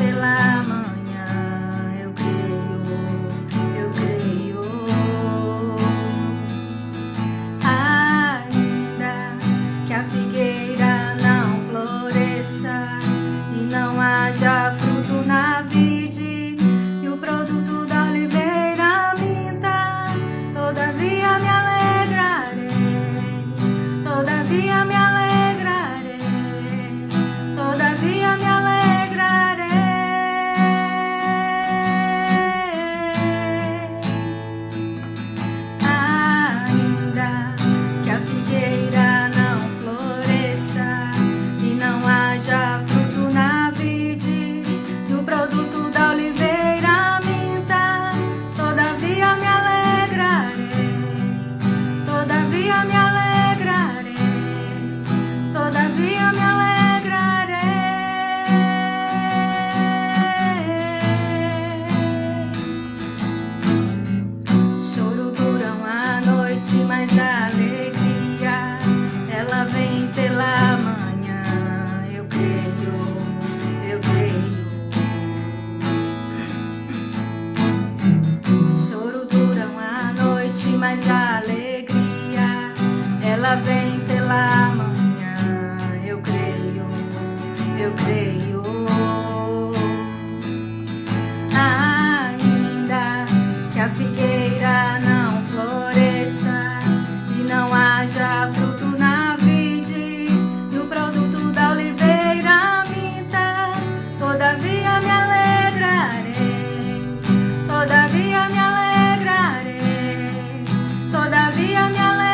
pela manhã, eu creio, eu creio. Ainda que a figueira não floresça e não haja fruto na vide, e o produto da oliveira minta, todavia me alegrarei, todavia me alegrarei, todavia me alegrarei. Ainda que a figueira não floresça e não haja fruto na vide, e o produto da oliveira minta, todavia me alegrarei, todavia me alegrarei, todavia me alegrarei. Choro dura uma noite, mas a alegria ela vem pela manhã, eu creio, eu creio. Choro dura uma noite, mas a alegria ela vem pela manhã, eu creio, eu creio. Ainda que a figueira não floresça e não haja fruto na vide, e o produto da oliveira minta, todavia me alegrarei, todavia me alegrarei, todavia me alegrarei.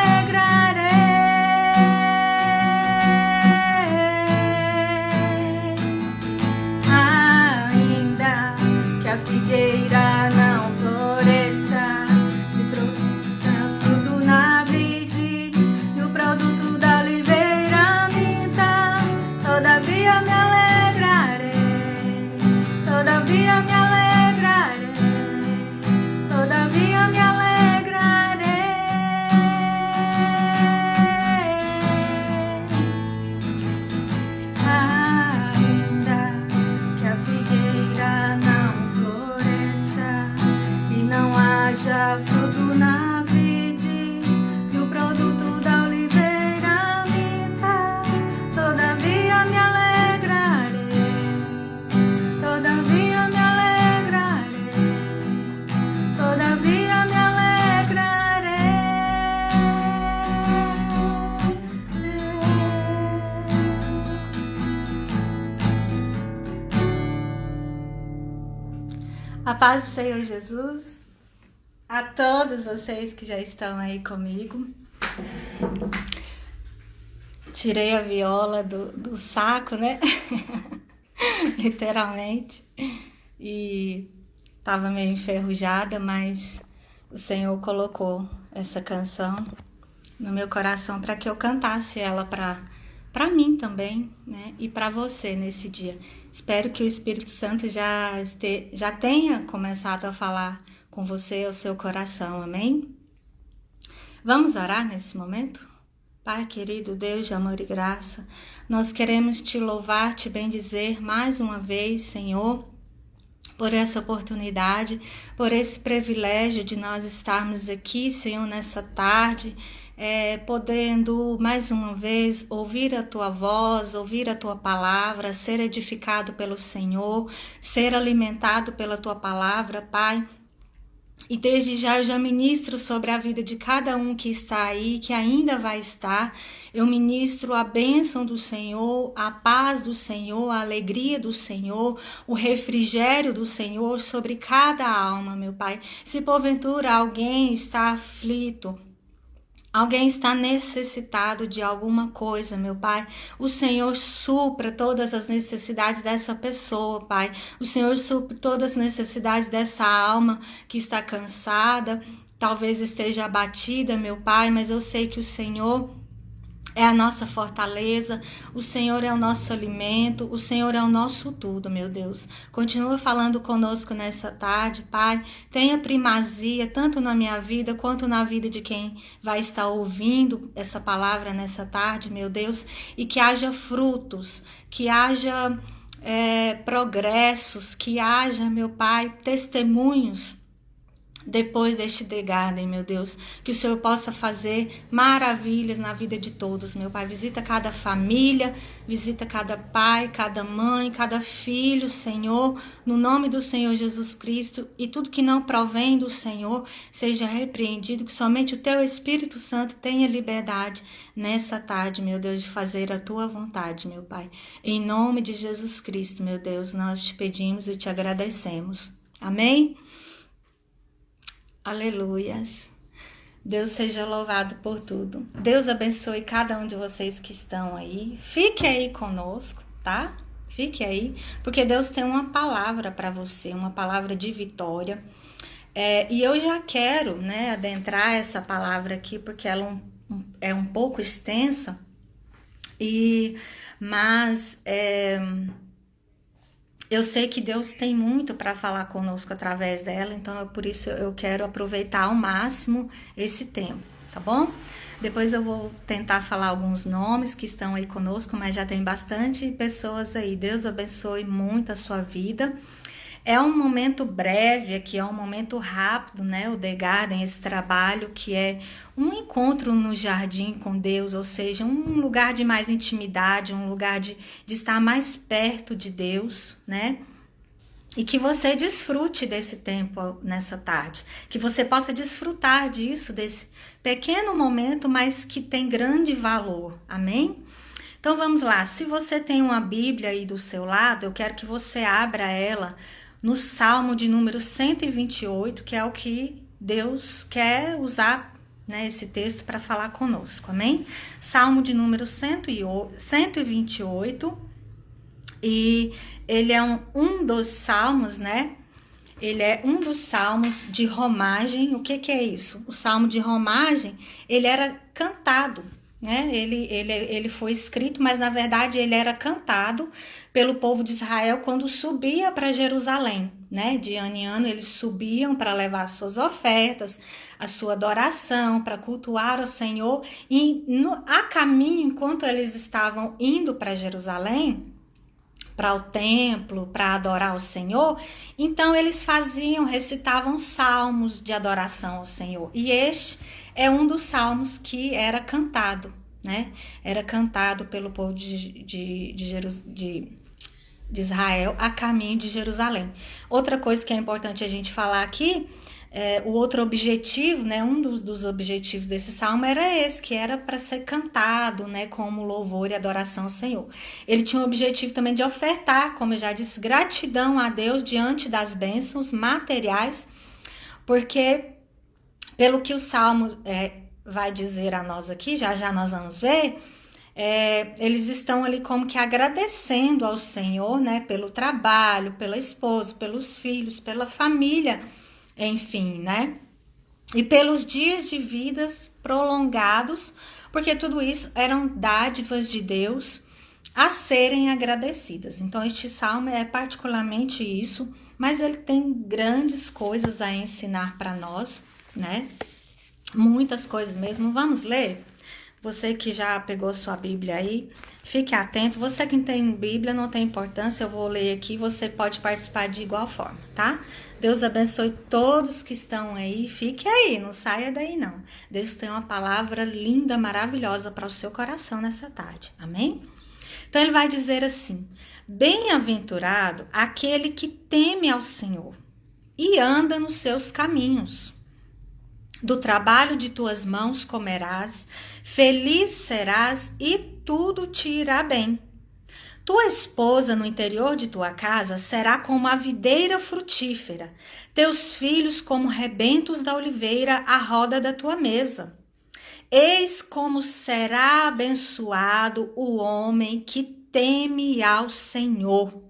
Ainda que a figueira não floresça e produza fruto na vide, e o produto da oliveira minta, todavia me alegrarei, todavia me alegrarei, todavia me alegrarei. Ainda que a figueira não floresça e não haja fruto na vide, e o produto da oliveira minta, todavia me alegrarei, todavia me alegrarei, todavia me alegrarei. A paz do Senhor Jesus a todos vocês que já estão aí comigo. Tirei a viola do saco, né? Literalmente. E estava meio enferrujada, mas o Senhor colocou essa canção no meu coração para que eu cantasse ela para mim também, né? E para você nesse dia. Espero que o Espírito Santo já tenha começado a falar com você ao seu coração, amém? Vamos orar nesse momento? Pai querido, Deus de amor e graça, nós queremos te louvar, te bendizer mais uma vez, Senhor, por essa oportunidade, por esse privilégio de nós estarmos aqui, Senhor, nessa tarde, podendo mais uma vez ouvir a tua voz, ouvir a tua palavra, ser edificado pelo Senhor, ser alimentado pela tua palavra, Pai. E desde já eu já ministro sobre a vida de cada um que está aí, que ainda vai estar. Eu ministro a bênção do Senhor, a paz do Senhor, a alegria do Senhor, o refrigério do Senhor sobre cada alma, meu Pai. Se porventura alguém está aflito, alguém está necessitado de alguma coisa, meu Pai, o Senhor supra todas as necessidades dessa pessoa, Pai. O Senhor supra todas as necessidades dessa alma que está cansada, talvez esteja abatida, meu Pai, mas eu sei que o Senhor é a nossa fortaleza, o Senhor é o nosso alimento, o Senhor é o nosso tudo, meu Deus. Continua falando conosco nessa tarde, Pai. Tenha primazia tanto na minha vida quanto na vida de quem vai estar ouvindo essa palavra nessa tarde, meu Deus. E que haja frutos, que haja progressos, que haja, meu Pai, testemunhos depois deste The Garden, meu Deus, que o Senhor possa fazer maravilhas na vida de todos, meu Pai. Visita cada família, visita cada pai, cada mãe, cada filho, Senhor, no nome do Senhor Jesus Cristo, e tudo que não provém do Senhor seja repreendido, que somente o Teu Espírito Santo tenha liberdade nessa tarde, meu Deus, de fazer a Tua vontade, meu Pai. Em nome de Jesus Cristo, meu Deus, nós te pedimos e te agradecemos. Amém? Aleluias. Deus seja louvado por tudo. Deus abençoe cada um de vocês que estão aí. Fique aí conosco, tá? Fique aí, porque Deus tem uma palavra para você, uma palavra de vitória. E eu já quero, né, adentrar essa palavra aqui, porque ela é um pouco extensa, mas eu sei que Deus tem muito para falar conosco através dela, então por isso eu quero aproveitar ao máximo esse tempo, tá bom? Depois eu vou tentar falar alguns nomes que estão aí conosco, mas já tem bastante pessoas aí. Deus abençoe muito a sua vida. É um momento breve aqui, é um momento rápido, né? O The Garden, esse trabalho que é um encontro no jardim com Deus, ou seja, um lugar de mais intimidade, um lugar de estar mais perto de Deus, né? E que você desfrute desse tempo nessa tarde, que você possa desfrutar disso, desse pequeno momento, mas que tem grande valor, amém? Então vamos lá, se você tem uma Bíblia aí do seu lado, eu quero que você abra ela no Salmo de número 128, que é o que Deus quer usar, né, esse texto para falar conosco, amém? Salmo de número 128, e ele é um dos salmos, né? Ele é um dos salmos de romagem. O que é isso? O salmo de romagem, ele era cantado, né? Ele foi escrito, mas na verdade ele era cantado pelo povo de Israel quando subia para Jerusalém, né? De ano em ano eles subiam para levar as suas ofertas, a sua adoração, para cultuar o Senhor, e a caminho, enquanto eles estavam indo para Jerusalém, para o templo, para adorar o Senhor, então eles recitavam salmos de adoração ao Senhor. E este é um dos salmos que era cantado, né? Era cantado pelo povo de Israel a caminho de Jerusalém. Outra coisa que é importante a gente falar aqui, o outro objetivo, né, um dos objetivos desse salmo era esse, que era para ser cantado, né, como louvor e adoração ao Senhor. Ele tinha o objetivo também de ofertar, como eu já disse, gratidão a Deus diante das bênçãos materiais, porque pelo que o salmo vai dizer a nós aqui, já nós vamos ver, eles estão ali como que agradecendo ao Senhor, né, pelo trabalho, pela esposa, pelos filhos, pela família, enfim, né? E pelos dias de vidas prolongados, porque tudo isso eram dádivas de Deus a serem agradecidas. Então, este salmo é particularmente isso, mas ele tem grandes coisas a ensinar para nós, né? Muitas coisas mesmo. Vamos ler? Você que já pegou sua Bíblia aí, fique atento. Você que não tem Bíblia, não tem importância, eu vou ler aqui, você pode participar de igual forma, tá? Deus abençoe todos que estão aí. Fique aí, não saia daí não. Deus tem uma palavra linda, maravilhosa para o seu coração nessa tarde, amém? Então ele vai dizer assim: bem-aventurado aquele que teme ao Senhor e anda nos seus caminhos. Do trabalho de tuas mãos comerás, feliz serás e tudo te irá bem. Tua esposa no interior de tua casa será como a videira frutífera, teus filhos como rebentos da oliveira à roda da tua mesa. Eis como será abençoado o homem que teme ao Senhor.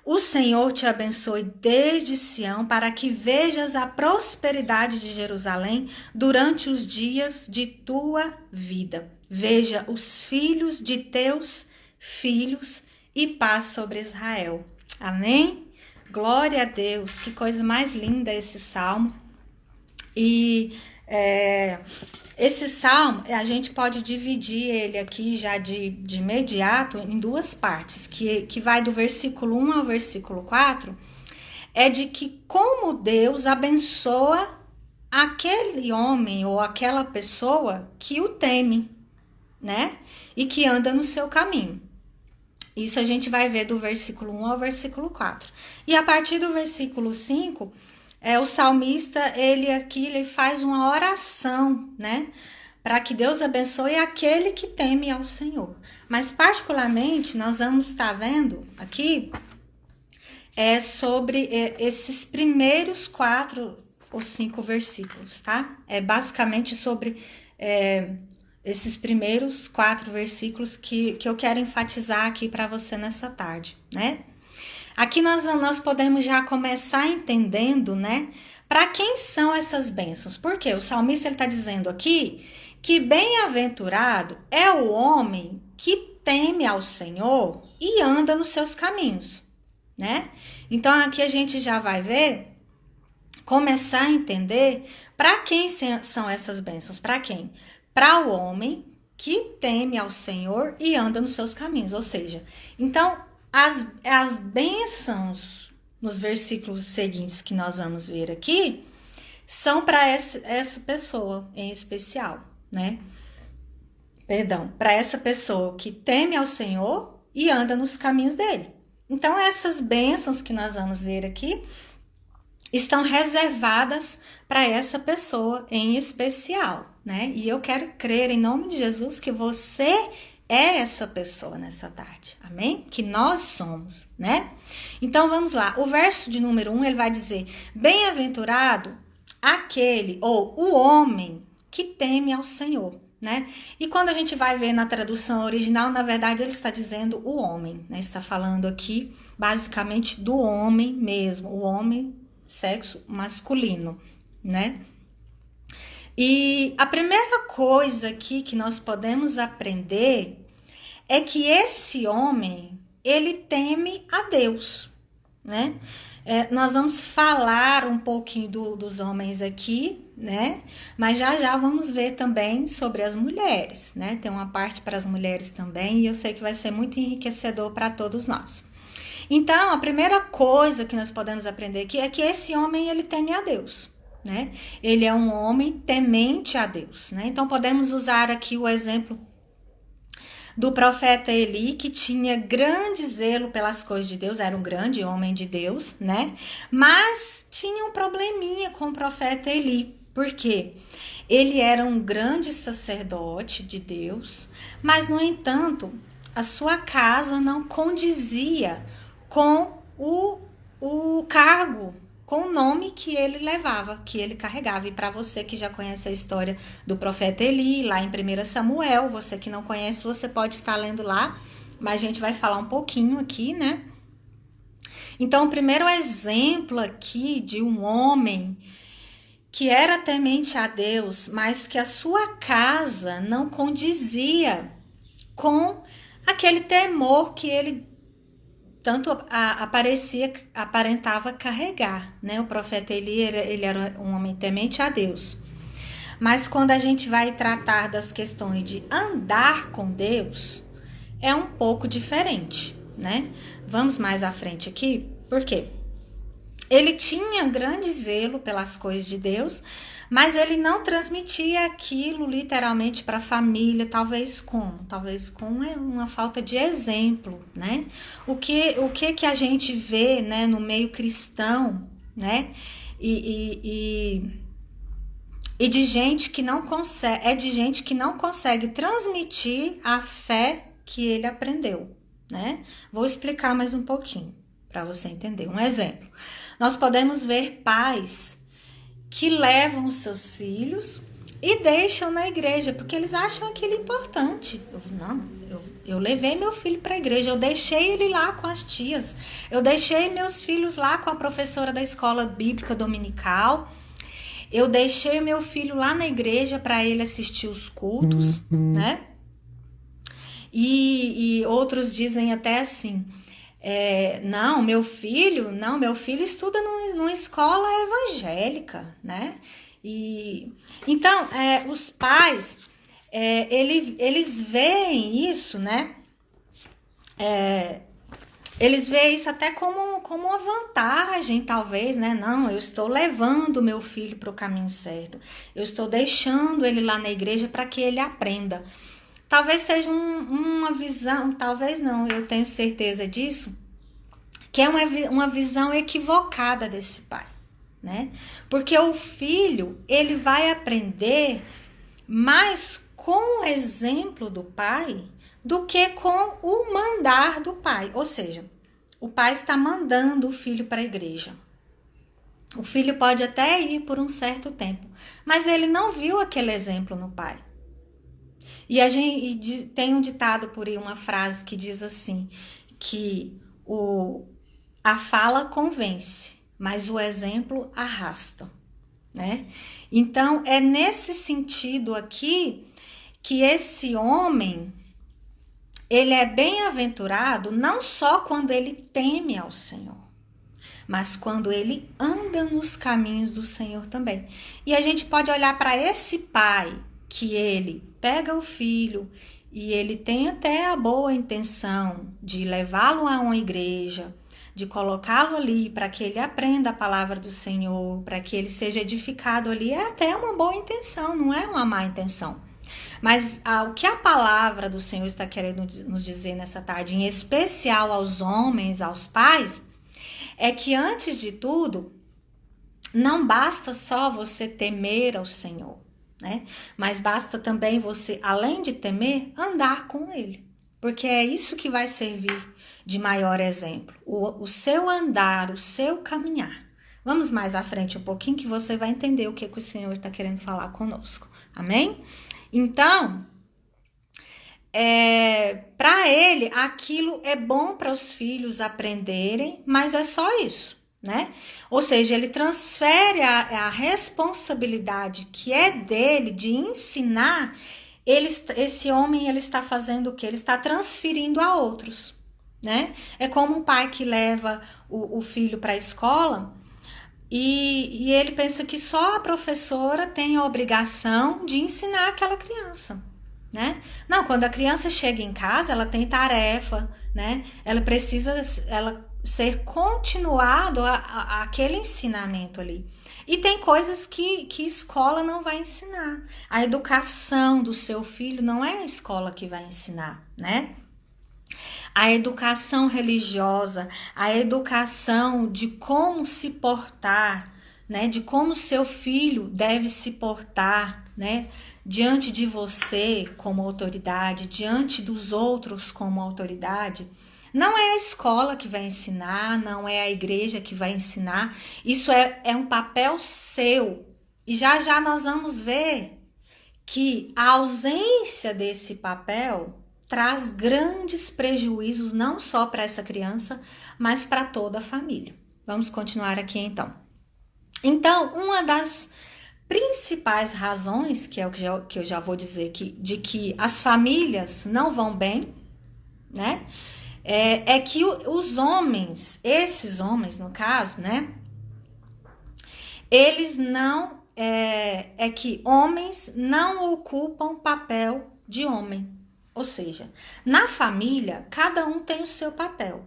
O Senhor te abençoe desde Sião, para que vejas a prosperidade de Jerusalém durante os dias de tua vida. Veja os filhos de teus filhos e paz sobre Israel. Amém? Glória a Deus, que coisa mais linda esse salmo. E Esse salmo, a gente pode dividir ele aqui já de imediato em duas partes, que vai do versículo 1 ao versículo 4, é de que como Deus abençoa aquele homem ou aquela pessoa que o teme, né? E que anda no seu caminho. Isso a gente vai ver do versículo 1 ao versículo 4. E a partir do versículo 5, o salmista, ele faz uma oração, né? Para que Deus abençoe aquele que teme ao Senhor. Mas particularmente, nós vamos estar vendo aqui sobre esses primeiros 4 ou 5 versículos, tá? É basicamente sobre esses primeiros 4 versículos que eu quero enfatizar aqui para você nessa tarde, né? Aqui nós podemos já começar entendendo, né? Para quem são essas bênçãos? Porque o salmista ele está dizendo aqui que bem-aventurado é o homem que teme ao Senhor e anda nos seus caminhos, né? Então aqui a gente já vai ver, começar a entender para quem são essas bênçãos. Para quem? Para o homem que teme ao Senhor e anda nos seus caminhos. Ou seja, então as bênçãos nos versículos seguintes que nós vamos ver aqui são para essa pessoa em especial, né? Perdão, para essa pessoa que teme ao Senhor e anda nos caminhos dele. Então essas bênçãos que nós vamos ver aqui estão reservadas para essa pessoa em especial, né? E eu quero crer em nome de Jesus que você é essa pessoa nessa tarde, amém? Que nós somos, né? Então vamos lá, o verso de número 1, ele vai dizer: bem-aventurado aquele ou o homem que teme ao Senhor, né? E quando a gente vai ver na tradução original, na verdade ele está dizendo o homem, né? Está falando aqui basicamente do homem mesmo, o homem sexo masculino, né? E a primeira coisa aqui que nós podemos aprender é que esse homem, ele teme a Deus, né? Nós vamos falar um pouquinho dos homens aqui, né? Mas já vamos ver também sobre as mulheres, né? Tem uma parte para as mulheres também e eu sei que vai ser muito enriquecedor para todos nós. Então, a primeira coisa que nós podemos aprender aqui é que esse homem, ele teme a Deus, né? Ele é um homem temente a Deus, né? Então, podemos usar aqui o exemplo do profeta Eli, que tinha grande zelo pelas coisas de Deus, era um grande homem de Deus, né? Mas tinha um probleminha com o profeta Eli, porque ele era um grande sacerdote de Deus, mas, no entanto, a sua casa não condizia com o cargo, com o nome que ele levava, que ele carregava. E para você que já conhece a história do profeta Eli, lá em 1 Samuel, você que não conhece, você pode estar lendo lá, mas a gente vai falar um pouquinho aqui, né? Então, o primeiro exemplo aqui de um homem que era temente a Deus, mas que a sua casa não condizia com aquele temor que ele tanto aparentava carregar, né? O profeta Eli, ele era um homem temente a Deus. Mas quando a gente vai tratar das questões de andar com Deus, é um pouco diferente, né? Vamos mais à frente aqui, por quê? Ele tinha grande zelo pelas coisas de Deus, mas ele não transmitia aquilo literalmente para a família, talvez com uma falta de exemplo, né? O que a gente vê, né, no meio cristão, né? E de gente que não consegue transmitir a fé que ele aprendeu, né? Vou explicar mais um pouquinho para você entender. Um exemplo. Nós podemos ver pais que levam os seus filhos e deixam na igreja, porque eles acham aquilo importante. Eu levei meu filho para a igreja, eu deixei ele lá com as tias, eu deixei meus filhos lá com a professora da escola bíblica dominical, eu deixei meu filho lá na igreja para ele assistir os cultos, né? E outros dizem até assim: meu filho estuda numa escola evangélica, né? E então, os pais, eles veem isso, né? Eles veem isso até como uma vantagem, talvez, né? Não, eu estou levando meu filho para o caminho certo. Eu estou deixando ele lá na igreja para que ele aprenda. Talvez seja uma visão, talvez não, eu tenho certeza disso, que é uma visão equivocada desse pai, né? Porque o filho, ele vai aprender mais com o exemplo do pai do que com o mandar do pai. Ou seja, o pai está mandando o filho para a igreja. O filho pode até ir por um certo tempo, mas ele não viu aquele exemplo no pai. E tem um ditado por aí, uma frase que diz assim, que a fala convence, mas o exemplo arrasta, né? Então, é nesse sentido aqui que esse homem, ele é bem-aventurado não só quando ele teme ao Senhor, mas quando ele anda nos caminhos do Senhor também. E a gente pode olhar para esse pai, que ele pega o filho e ele tem até a boa intenção de levá-lo a uma igreja, de colocá-lo ali para que ele aprenda a palavra do Senhor, para que ele seja edificado ali. É até uma boa intenção, não é uma má intenção. Mas o que a palavra do Senhor está querendo nos dizer nessa tarde, em especial aos homens, aos pais, é que antes de tudo, não basta só você temer ao Senhor, né? Mas basta também você, além de temer, andar com Ele. Porque é isso que vai servir de maior exemplo. O seu andar, o seu caminhar. Vamos mais à frente um pouquinho que você vai entender o que o Senhor está querendo falar conosco. Amém? Então, para ele, aquilo é bom para os filhos aprenderem, mas é só isso, né? Ou seja, ele transfere a responsabilidade que é dele de ensinar. Esse homem, ele está fazendo o quê? Ele está transferindo a outros, né? É como um pai que leva o filho para a escola e ele pensa que só a professora tem a obrigação de ensinar aquela criança, né? Não, quando a criança chega em casa, ela tem tarefa, né? Ela precisa ser continuado aquele ensinamento ali. E tem coisas que escola não vai ensinar. A educação do seu filho não é a escola que vai ensinar, né? A educação religiosa, a educação de como se portar, né? De como seu filho deve se portar, né? Diante de você como autoridade, diante dos outros como autoridade. Não é a escola que vai ensinar, não é a igreja que vai ensinar. Isso é um papel seu. E já já nós vamos ver que a ausência desse papel traz grandes prejuízos não só para essa criança, mas para toda a família. Vamos continuar aqui então. Então, uma das principais razões, que é o que eu já vou dizer aqui, de que as famílias não vão bem, né? É que os homens, esses homens no caso, né? Eles não... É que homens não ocupam papel de homem. Ou seja, na família, cada um tem o seu papel.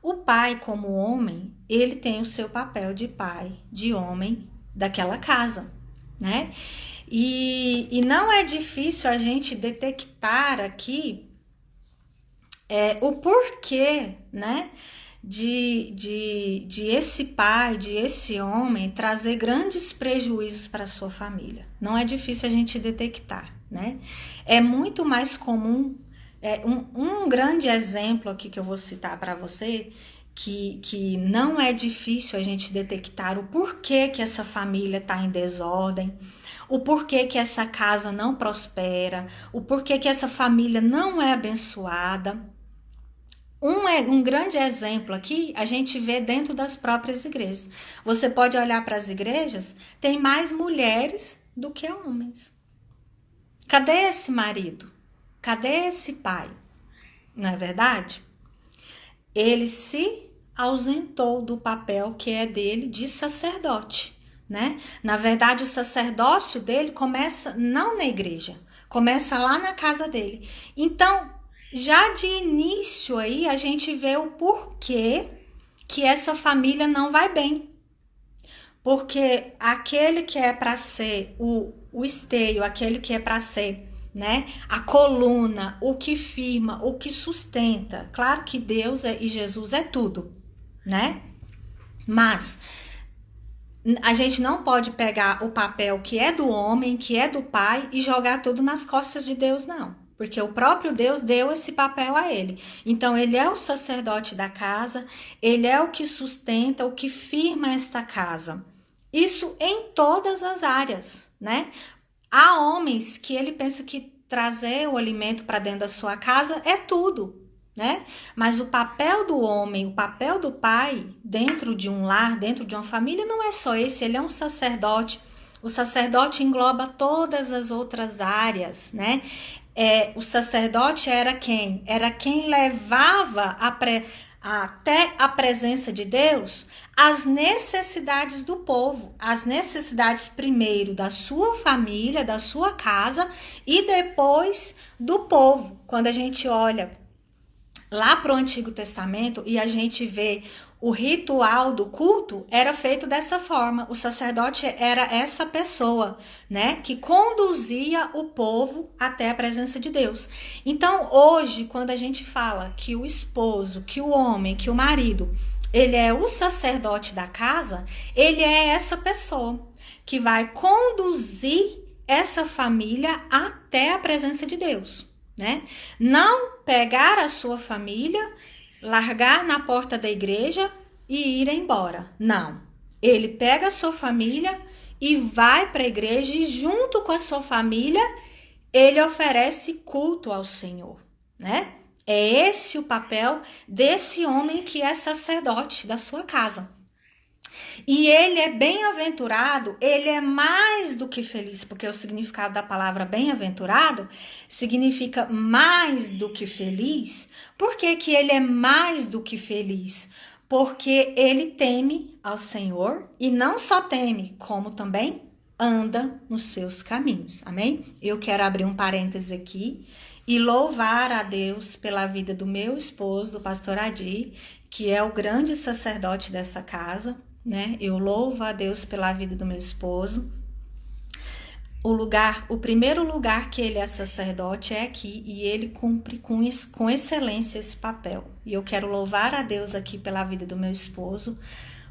O pai, como homem, ele tem o seu papel de pai, de homem daquela casa, né? E não é difícil a gente detectar aqui o porquê, né? De esse pai, de esse homem trazer grandes prejuízos para a sua família. Não é difícil a gente detectar, né? É muito mais comum, um grande exemplo aqui que eu vou citar para você, que não é difícil a gente detectar o porquê que essa família está em desordem, o porquê que essa casa não prospera, o porquê que essa família não é abençoada. Um grande exemplo aqui a gente vê dentro das próprias igrejas. Você pode olhar para as igrejas, tem mais mulheres do que homens. Cadê esse marido? Cadê esse pai? Não é verdade? Ele se ausentou do papel que é dele de sacerdote, né? Na verdade, o sacerdócio dele começa não na igreja, começa lá na casa dele. Então, já de início aí, a gente vê o porquê que essa família não vai bem. Porque aquele que é para ser o esteio, aquele que é para ser, né, a coluna, o que firma, o que sustenta. Claro que Deus e Jesus é tudo, né? Mas a gente não pode pegar o papel que é do homem, que é do pai, e jogar tudo nas costas de Deus, não. Porque o próprio Deus deu esse papel a ele. Então, ele é o sacerdote da casa, ele é o que sustenta, o que firma esta casa. Isso em todas as áreas, né? Há homens que ele pensa que trazer o alimento para dentro da sua casa é tudo, né? Mas o papel do homem, o papel do pai dentro de um lar, dentro de uma família, não é só esse, ele é um sacerdote. O sacerdote engloba todas as outras áreas, né? O sacerdote era quem? Era quem levava até a presença de Deus as necessidades do povo, as necessidades primeiro da sua família, da sua casa e depois do povo. Quando a gente olha lá para o Antigo Testamento e a gente vê o ritual do culto, era feito dessa forma. O sacerdote era essa pessoa, né, que conduzia o povo até a presença de Deus. Então, hoje, quando a gente fala que o esposo, que o homem, que o marido, ele é o sacerdote da casa, ele é essa pessoa que vai conduzir essa família até a presença de Deus, né? Não pegar a sua família, largar na porta da igreja e ir embora. Não. Ele pega a sua família e vai para a igreja e junto com a sua família ele oferece culto ao Senhor, né? É esse o papel desse homem que é sacerdote da sua casa. E ele é bem-aventurado, ele é mais do que feliz, porque o significado da palavra bem-aventurado significa mais do que feliz. Por que que ele é mais do que feliz? Porque ele teme ao Senhor e não só teme, como também anda nos seus caminhos. Amém? Eu quero abrir um parêntese aqui e louvar a Deus pela vida do meu esposo, do pastor Adi, que é o grande sacerdote dessa casa, né? Eu louvo a Deus pela vida do meu esposo. O primeiro lugar que ele é sacerdote é aqui e ele cumpre com excelência esse papel. E eu quero louvar a Deus aqui pela vida do meu esposo,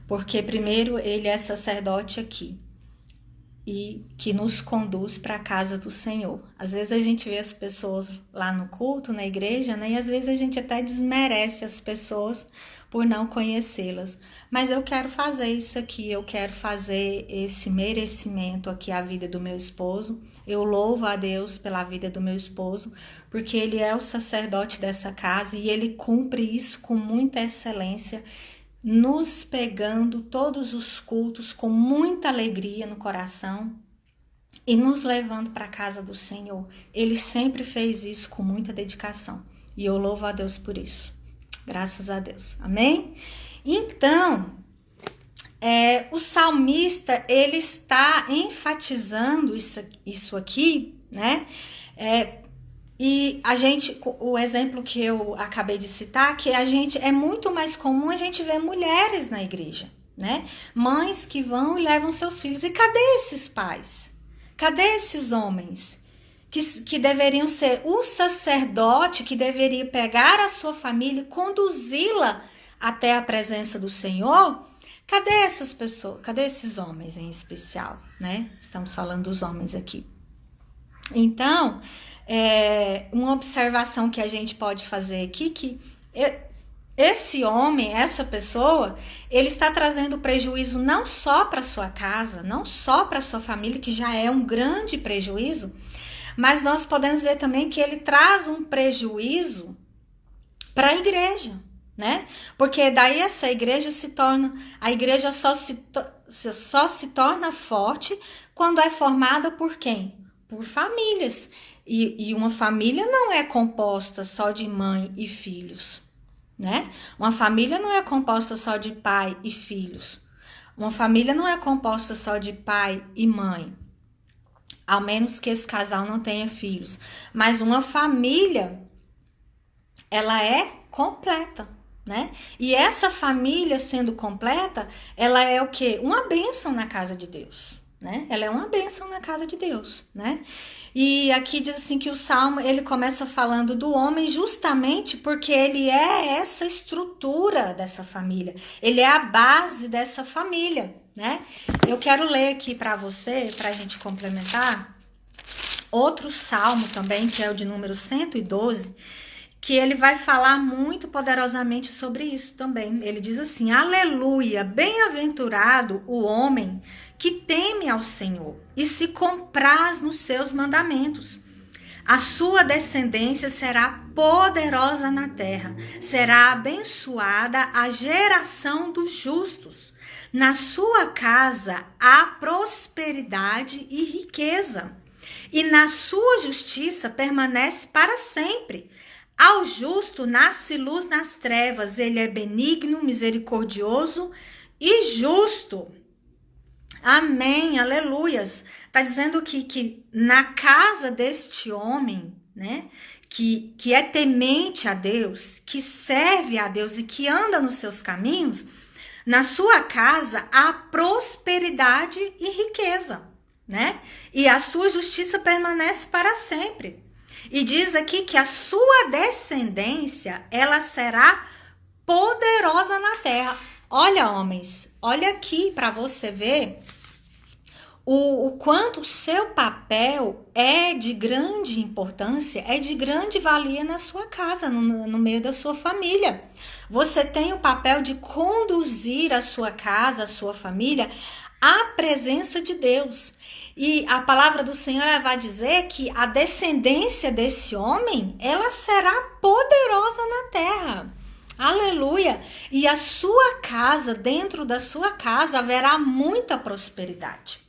porque primeiro ele é sacerdote aqui e que nos conduz para a casa do Senhor. Às vezes a gente vê as pessoas lá no culto, na igreja, né? E às vezes a gente até desmerece as pessoas por não conhecê-las. Mas eu quero fazer isso aqui, eu quero fazer esse merecimento aqui à vida do meu esposo. Eu louvo a Deus pela vida do meu esposo, porque ele é o sacerdote dessa casa e ele cumpre isso com muita excelência, nos pegando todos os cultos com muita alegria no coração e nos levando para a casa do Senhor. Ele sempre fez isso com muita dedicação e eu louvo a Deus por isso. Graças a Deus. Amém? Então, o salmista, ele está enfatizando isso aqui, né? E a gente, o exemplo que eu acabei de citar, que a gente, é muito mais comum a gente ver mulheres na igreja, né? Mães que vão e levam seus filhos. E cadê esses pais? Cadê esses homens? Que deveriam ser o sacerdote, que deveria pegar a sua família e conduzi-la até a presença do Senhor. Cadê essas pessoas? Cadê esses homens em especial, né? Estamos falando dos homens aqui. Então, uma observação que a gente pode fazer aqui, que esse homem, essa pessoa, ele está trazendo prejuízo não só para sua casa, não só para sua família, que já é um grande prejuízo, mas nós podemos ver também que ele traz um prejuízo para a igreja, né? Porque daí essa igreja a igreja só se torna forte quando é formada por quem? Por famílias. E uma família não é composta só de mãe e filhos, né? Uma família não é composta só de pai e filhos. Uma família não é composta só de pai e mãe, ao menos que esse casal não tenha filhos. Mas uma família, ela é completa, né? E essa família sendo completa, ela é o quê? Uma bênção na casa de Deus, né? Ela é uma bênção na casa de Deus, né? E aqui diz assim que o Salmo, ele começa falando do homem justamente porque ele é essa estrutura dessa família. Ele é a base dessa família, né? Eu quero ler aqui para você, para a gente complementar, outro Salmo também, que é o de número 112, que ele vai falar muito poderosamente sobre isso também. Ele diz assim: aleluia, bem-aventurado o homem que teme ao Senhor e se compraz nos seus mandamentos. A sua descendência será poderosa na terra, será abençoada a geração dos justos. Na sua casa há prosperidade e riqueza, e na sua justiça permanece para sempre. Ao justo nasce luz nas trevas, ele é benigno, misericordioso e justo. Amém, aleluias. Está dizendo que na casa deste homem, né, que é temente a Deus, que serve a Deus e que anda nos seus caminhos, na sua casa há prosperidade e riqueza, né? E a sua justiça permanece para sempre. E diz aqui que a sua descendência, ela será poderosa na terra. Olha, homens, olha aqui para você ver o quanto o seu papel é de grande importância, é de grande valia na sua casa, no meio da sua família. Você tem o papel de conduzir a sua casa, a sua família, à presença de Deus. E a palavra do Senhor vai dizer que a descendência desse homem, ela será poderosa na terra. Aleluia! E a sua casa, dentro da sua casa, haverá muita prosperidade.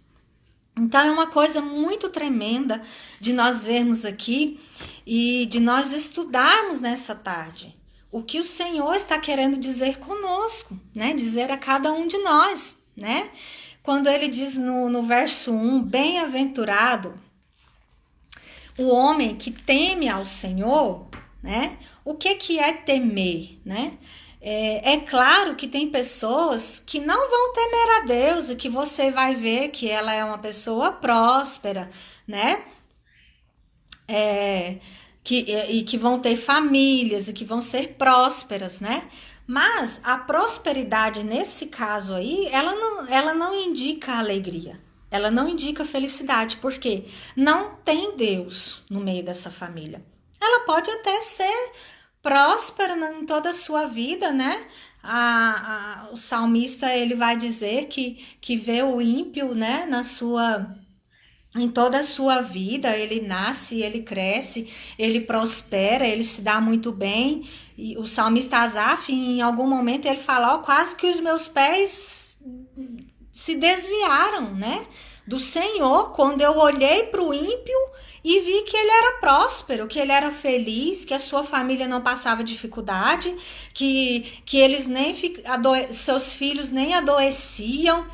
Então é uma coisa muito tremenda de nós vermos aqui e de nós estudarmos nessa tarde o que o Senhor está querendo dizer conosco, né? Dizer a cada um de nós, né? Quando ele diz no verso 1, bem-aventurado o homem que teme ao Senhor, né? O que é temer, né? É claro que tem pessoas que não vão temer a Deus e que você vai ver que ela é uma pessoa próspera, né? E que vão ter famílias e que vão ser prósperas, né? Mas a prosperidade nesse caso aí, ela não indica alegria, ela não indica felicidade, porque não tem Deus no meio dessa família. Ela pode até ser próspera em toda a sua vida, né? O salmista, ele vai dizer que vê o ímpio, né, em toda a sua vida, ele nasce, ele cresce, ele prospera, ele se dá muito bem. E o salmista Asaf, em algum momento, ele fala, quase que os meus pés se desviaram, né, do Senhor, quando eu olhei para o ímpio e vi que ele era próspero, que ele era feliz, que a sua família não passava dificuldade, que eles nem seus filhos nem adoeciam,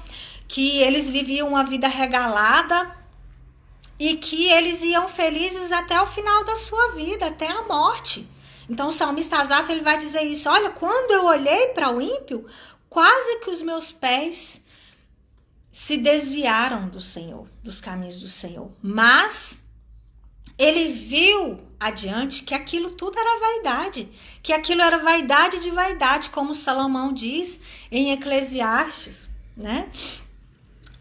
que eles viviam uma vida regalada e que eles iam felizes até o final da sua vida, até a morte. Então o salmista Asaf, ele vai dizer isso, olha, quando eu olhei para o ímpio, quase que os meus pés se desviaram do Senhor, dos caminhos do Senhor, mas ele viu adiante que aquilo tudo era vaidade, que aquilo era vaidade de vaidade, como Salomão diz em Eclesiastes, né?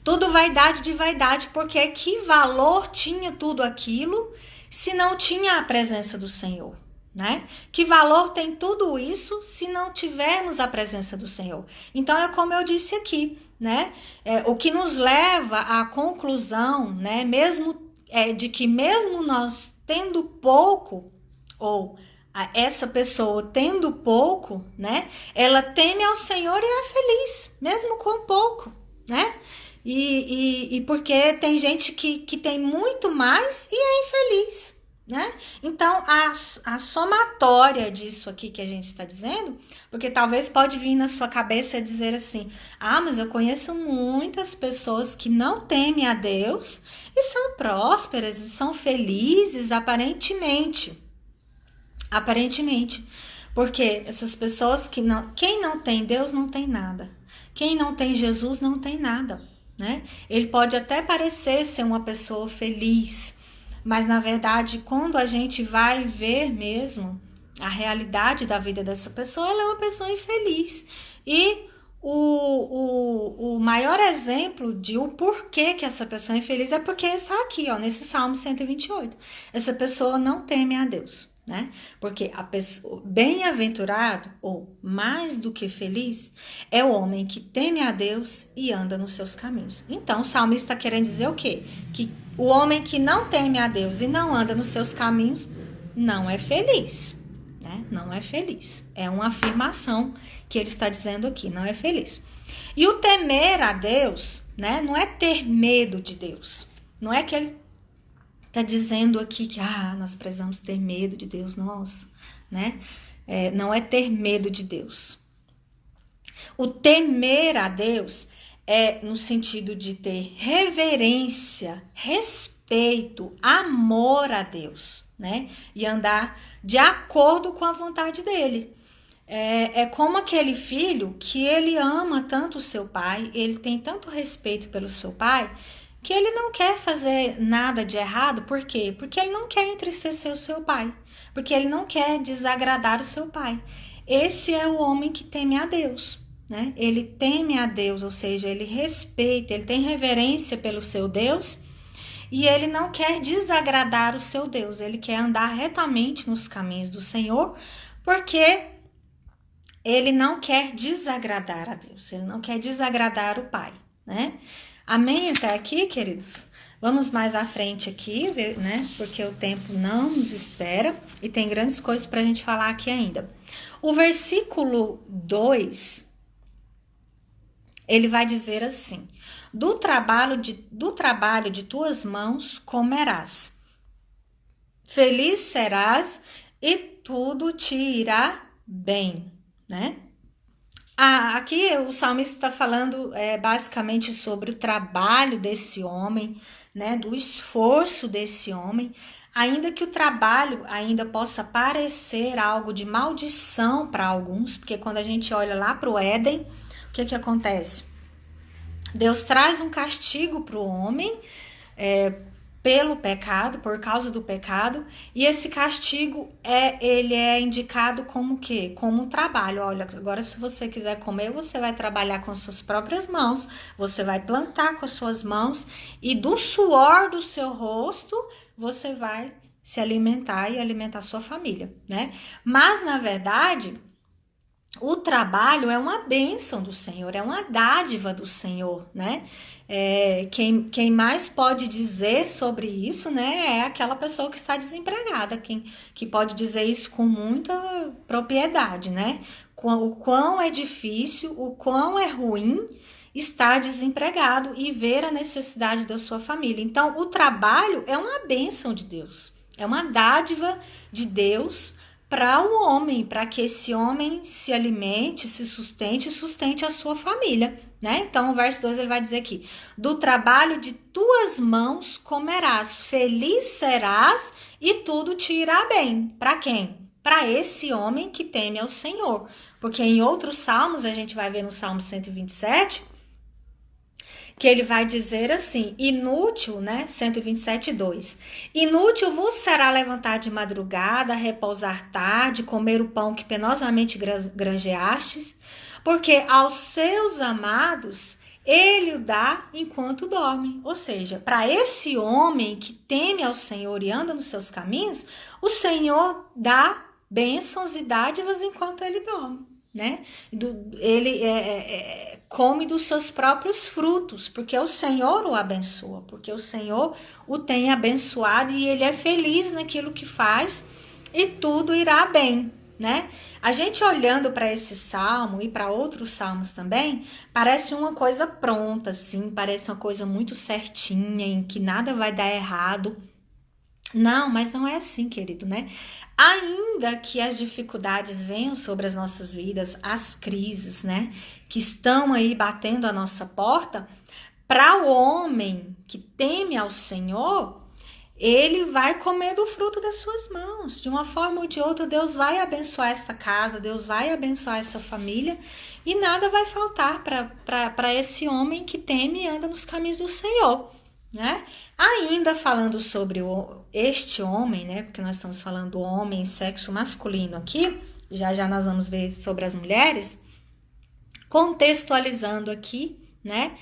Tudo vaidade de vaidade, porque que valor tinha tudo aquilo se não tinha a presença do Senhor, né? Que valor tem tudo isso se não tivermos a presença do Senhor? Então é como eu disse aqui, né? O que nos leva à conclusão, né? De que mesmo nós tendo pouco, ou essa pessoa tendo pouco, né? Ela teme ao Senhor e é feliz, mesmo com pouco, né? E porque tem gente que tem muito mais e é infeliz, né? Então, a somatória disso aqui que a gente está dizendo, porque talvez pode vir na sua cabeça dizer assim, mas eu conheço muitas pessoas que não temem a Deus e são prósperas e são felizes aparentemente. Aparentemente. Porque essas pessoas quem não tem Deus não tem nada. Quem não tem Jesus não tem nada, né? Ele pode até parecer ser uma pessoa feliz, mas na verdade, quando a gente vai ver mesmo a realidade da vida dessa pessoa, ela é uma pessoa infeliz. E o maior exemplo de o porquê que essa pessoa é infeliz é porque está aqui, ó, nesse Salmo 128. Essa pessoa não teme a Deus, né? Porque a pessoa bem-aventurado ou mais do que feliz é o homem que teme a Deus e anda nos seus caminhos. Então, o salmista está querendo dizer o quê? Que o homem que não teme a Deus e não anda nos seus caminhos não é feliz, né? Não é feliz. É uma afirmação que ele está dizendo aqui, não é feliz. E o temer a Deus, né? Não é ter medo de Deus. Não é que ele está dizendo aqui que nós precisamos ter medo de Deus, nossa, né? Não é ter medo de Deus. O temer a Deus é no sentido de ter reverência, respeito, amor a Deus, né? E andar de acordo com a vontade dele. É como aquele filho que ele ama tanto o seu pai, ele tem tanto respeito pelo seu pai, que ele não quer fazer nada de errado. Por quê? Porque ele não quer entristecer o seu pai, porque ele não quer desagradar o seu pai. Esse é o homem que teme a Deus, né? Ele teme a Deus, ou seja, ele respeita, ele tem reverência pelo seu Deus e ele não quer desagradar o seu Deus, ele quer andar retamente nos caminhos do Senhor, porque ele não quer desagradar a Deus, ele não quer desagradar o Pai, né? Amém até aqui, queridos? Vamos mais à frente aqui, né? Porque o tempo não nos espera e tem grandes coisas para a gente falar aqui ainda. O versículo 2, ele vai dizer assim: do trabalho de tuas mãos comerás, feliz serás e tudo te irá bem, né? Aqui o salmista está falando basicamente sobre o trabalho desse homem, né? Do esforço desse homem, ainda que o trabalho ainda possa parecer algo de maldição para alguns, porque quando a gente olha lá para o Éden, o que acontece? Deus traz um castigo para o homem pelo pecado, por causa do pecado, e esse castigo ele é indicado como o quê? Como um trabalho. Olha, agora se você quiser comer, você vai trabalhar com as suas próprias mãos, você vai plantar com as suas mãos, e do suor do seu rosto, você vai se alimentar e alimentar sua família, né? Mas, na verdade, o trabalho é uma bênção do Senhor, é uma dádiva do Senhor, né? Quem mais pode dizer sobre isso, né, é aquela pessoa que está desempregada, que pode dizer isso com muita propriedade, né? O quão é difícil, o quão é ruim estar desempregado e ver a necessidade da sua família. Então, o trabalho é uma bênção de Deus, é uma dádiva de Deus para o homem, para que esse homem se alimente, se sustente e sustente a sua família, né? Então, o verso 2 ele vai dizer aqui: do trabalho de tuas mãos comerás, feliz serás e tudo te irá bem. Para quem? Para esse homem que teme ao Senhor. Porque em outros salmos, a gente vai ver no Salmo 127, que ele vai dizer assim: inútil, né? 127:2. Inútil vos será levantar de madrugada, repousar tarde, comer o pão que penosamente granjeastes, porque aos seus amados ele o dá enquanto dorme. Ou seja, para esse homem que teme ao Senhor e anda nos seus caminhos, o Senhor dá bênçãos e dádivas enquanto ele dorme, né? Ele come dos seus próprios frutos, porque o Senhor o abençoa, porque o Senhor o tem abençoado e ele é feliz naquilo que faz e tudo irá bem, né? A gente olhando para esse salmo e para outros salmos também, parece uma coisa pronta, assim, parece uma coisa muito certinha, em que nada vai dar errado. Não, mas não é assim, querido, né? Ainda que as dificuldades venham sobre as nossas vidas, as crises, né, que estão aí batendo a nossa porta, para o homem que teme ao Senhor, ele vai comer do fruto das suas mãos. De uma forma ou de outra, Deus vai abençoar esta casa, Deus vai abençoar essa família e nada vai faltar para esse homem que teme e anda nos caminhos do Senhor, né? Ainda falando sobre este homem, né? Porque nós estamos falando do homem, sexo masculino aqui, já já nós vamos ver sobre as mulheres, contextualizando aqui, né?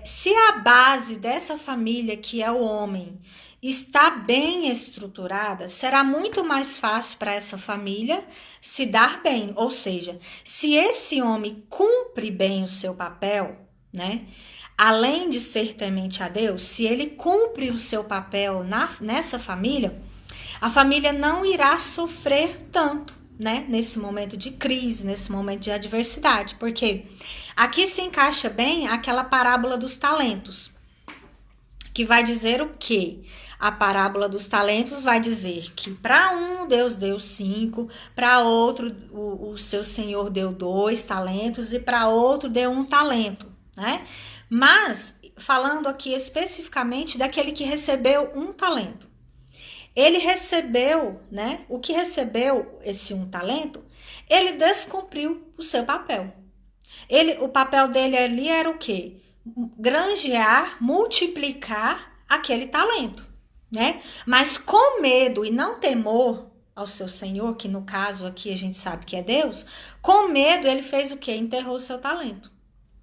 Se a base dessa família, que é o homem, está bem estruturada, será muito mais fácil para essa família se dar bem. Ou seja, se esse homem cumpre bem o seu papel, né? Além de ser temente a Deus, se ele cumpre o seu papel nessa família, a família não irá sofrer tanto, né? Nesse momento de crise, nesse momento de adversidade. Porque aqui se encaixa bem aquela parábola dos talentos, que vai dizer o quê? A parábola dos talentos vai dizer que para um Deus deu 5, para outro o seu Senhor deu 2 talentos e para outro deu 1 talento, né? Mas falando aqui especificamente daquele que recebeu 1 talento. Ele recebeu, né? O que recebeu esse 1 talento, ele descumpriu o seu papel. O papel dele ali era o quê? Granjear, multiplicar aquele talento, né? Mas com medo e não temor ao seu Senhor, que no caso aqui a gente sabe que é Deus, com medo ele fez o quê? Enterrou o seu talento.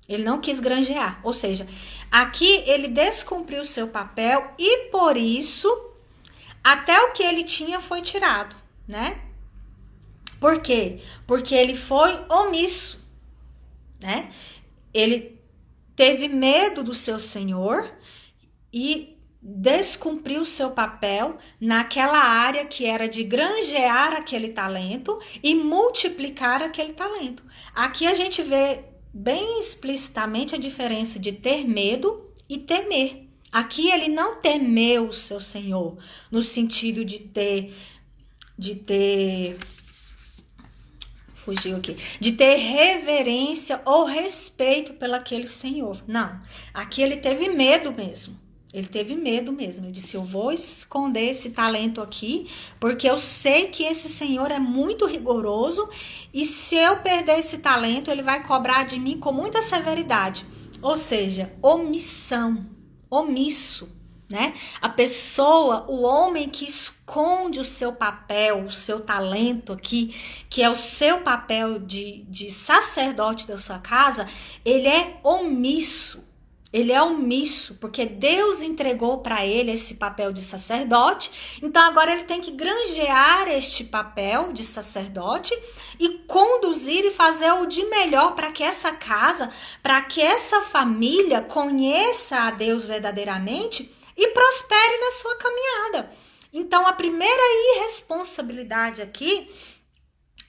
Ele não quis granjear, ou seja, aqui ele descumpriu o seu papel e por isso até o que ele tinha foi tirado, né? Por quê? Porque ele foi omisso, né? Ele teve medo do seu Senhor e descumpriu o seu papel naquela área que era de granjear aquele talento e multiplicar aquele talento. Aqui a gente vê bem explicitamente a diferença de ter medo e temer. Aqui ele não temeu o seu Senhor, no sentido de ter fugiu aqui, de ter reverência ou respeito pelo aquele Senhor. Não, aqui ele teve medo mesmo. Ele teve medo mesmo. Ele disse, eu vou esconder esse talento aqui, porque eu sei que esse Senhor é muito rigoroso e se eu perder esse talento, ele vai cobrar de mim com muita severidade. Ou seja, omissão, omisso, né? A pessoa, o homem que esconde o seu papel, o seu talento aqui, que é o seu papel de sacerdote da sua casa, ele é omisso. Ele é omisso, porque Deus entregou para ele esse papel de sacerdote, então agora ele tem que granjear este papel de sacerdote e conduzir e fazer o de melhor para que essa casa, para que essa família conheça a Deus verdadeiramente e prospere na sua caminhada. Então a primeira irresponsabilidade aqui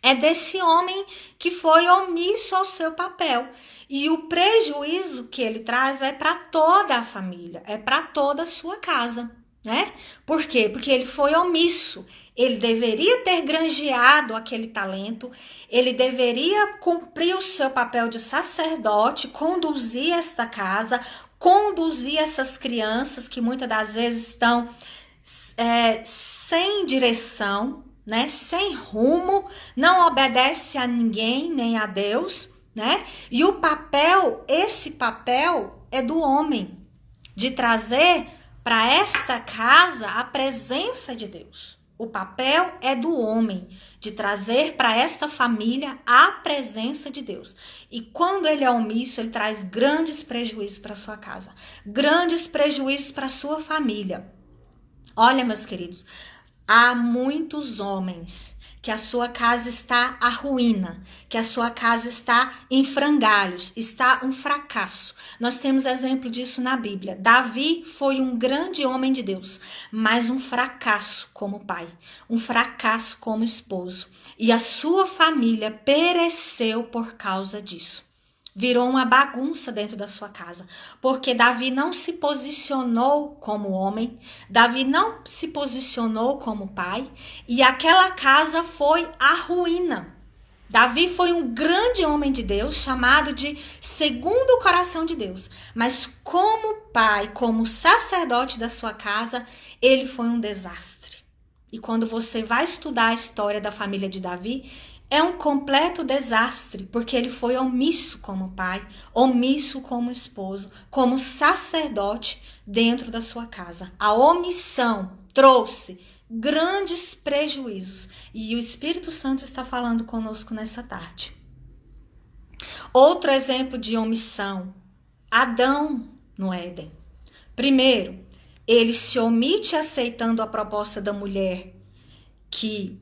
é desse homem que foi omisso ao seu papel. E o prejuízo que ele traz é para toda a família, é para toda a sua casa, né? Por quê? Porque ele foi omisso. Ele deveria ter granjeado aquele talento, ele deveria cumprir o seu papel de sacerdote, conduzir esta casa, conduzir essas crianças que muitas das vezes estão sem direção, né? Sem rumo, não obedece a ninguém, nem a Deus, né? E o papel, esse papel é do homem, de trazer para esta casa a presença de Deus. O papel é do homem, de trazer para esta família a presença de Deus. E quando ele é omisso, ele traz grandes prejuízos para sua casa, grandes prejuízos para sua família. Olha, meus queridos, há muitos homens que a sua casa está à ruína, que a sua casa está em frangalhos, está um fracasso. Nós temos exemplo disso na Bíblia. Davi foi um grande homem de Deus, mas um fracasso como pai, um fracasso como esposo. E a sua família pereceu por causa disso. Virou uma bagunça dentro da sua casa, porque Davi não se posicionou como homem, Davi não se posicionou como pai, e aquela casa foi a ruína. Davi foi um grande homem de Deus, chamado de segundo o coração de Deus, mas como pai, como sacerdote da sua casa, ele foi um desastre. E quando você vai estudar a história da família de Davi, é um completo desastre, porque ele foi omisso como pai, omisso como esposo, como sacerdote dentro da sua casa. A omissão trouxe grandes prejuízos e o Espírito Santo está falando conosco nessa tarde. Outro exemplo de omissão, Adão no Éden. Primeiro, ele se omite aceitando a proposta da mulher que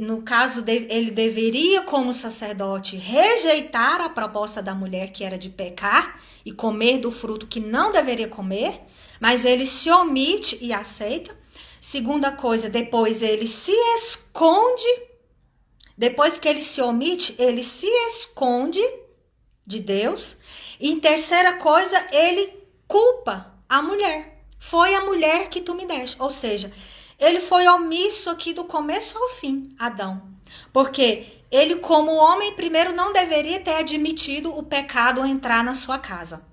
no caso dele, ele deveria, como sacerdote, rejeitar a proposta da mulher, que era de pecar e comer do fruto que não deveria comer, mas ele se omite e aceita. Segunda coisa, depois ele se esconde. Depois que ele se omite, ele se esconde de Deus. E terceira coisa, ele culpa a mulher. Foi a mulher que tu me deste. Ou seja, ele foi omisso aqui do começo ao fim, Adão. Porque ele, como homem, primeiro não deveria ter admitido o pecado entrar na sua casa.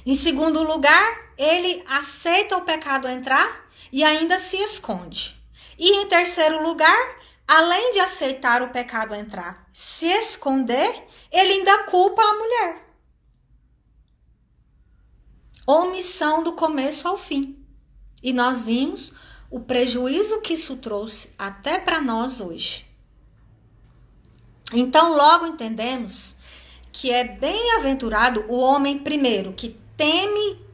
Em segundo lugar, ele aceita o pecado entrar e ainda se esconde. E em terceiro lugar, além de aceitar o pecado entrar, se esconder, ele ainda culpa a mulher. Omissão do começo ao fim. E nós vimos o prejuízo que isso trouxe até para nós hoje. Então, logo entendemos que é bem-aventurado o homem, primeiro, que teme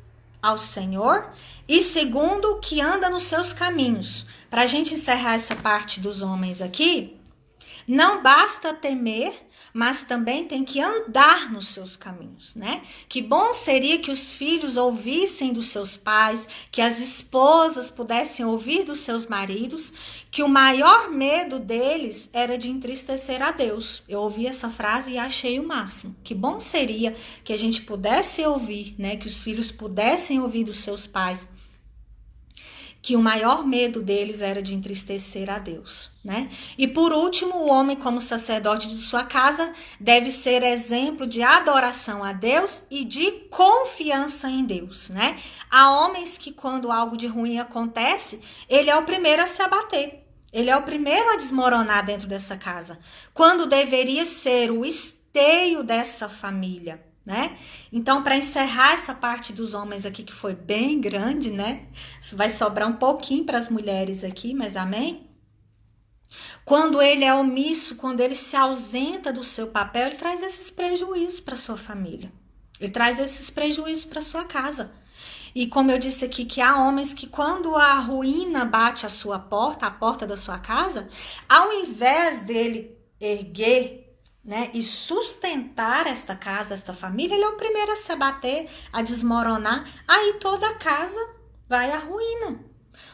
ao Senhor, e segundo, que anda nos seus caminhos. Para a gente encerrar essa parte dos homens aqui, não basta temer, mas também tem que andar nos seus caminhos, né? Que bom seria que os filhos ouvissem dos seus pais, que as esposas pudessem ouvir dos seus maridos, que o maior medo deles era de entristecer a Deus. Eu ouvi essa frase e achei o máximo. Que bom seria que a gente pudesse ouvir, né? Que os filhos pudessem ouvir dos seus pais, que o maior medo deles era de entristecer a Deus, né? E por último, o homem como sacerdote de sua casa deve ser exemplo de adoração a Deus e de confiança em Deus, né? Há homens que quando algo de ruim acontece, ele é o primeiro a se abater. Ele é o primeiro a desmoronar dentro dessa casa, quando deveria ser o esteio dessa família, né? Então, para encerrar essa parte dos homens aqui, que foi bem grande, né? Isso vai sobrar um pouquinho para as mulheres aqui, mas amém? Quando ele é omisso, quando ele se ausenta do seu papel, ele traz esses prejuízos para sua família. Ele traz esses prejuízos para sua casa. E como eu disse aqui, que há homens que quando a ruína bate a sua porta, a porta da sua casa, ao invés dele erguer, né, e sustentar esta casa, esta família, ele é o primeiro a se abater, a desmoronar, aí toda a casa vai à ruína.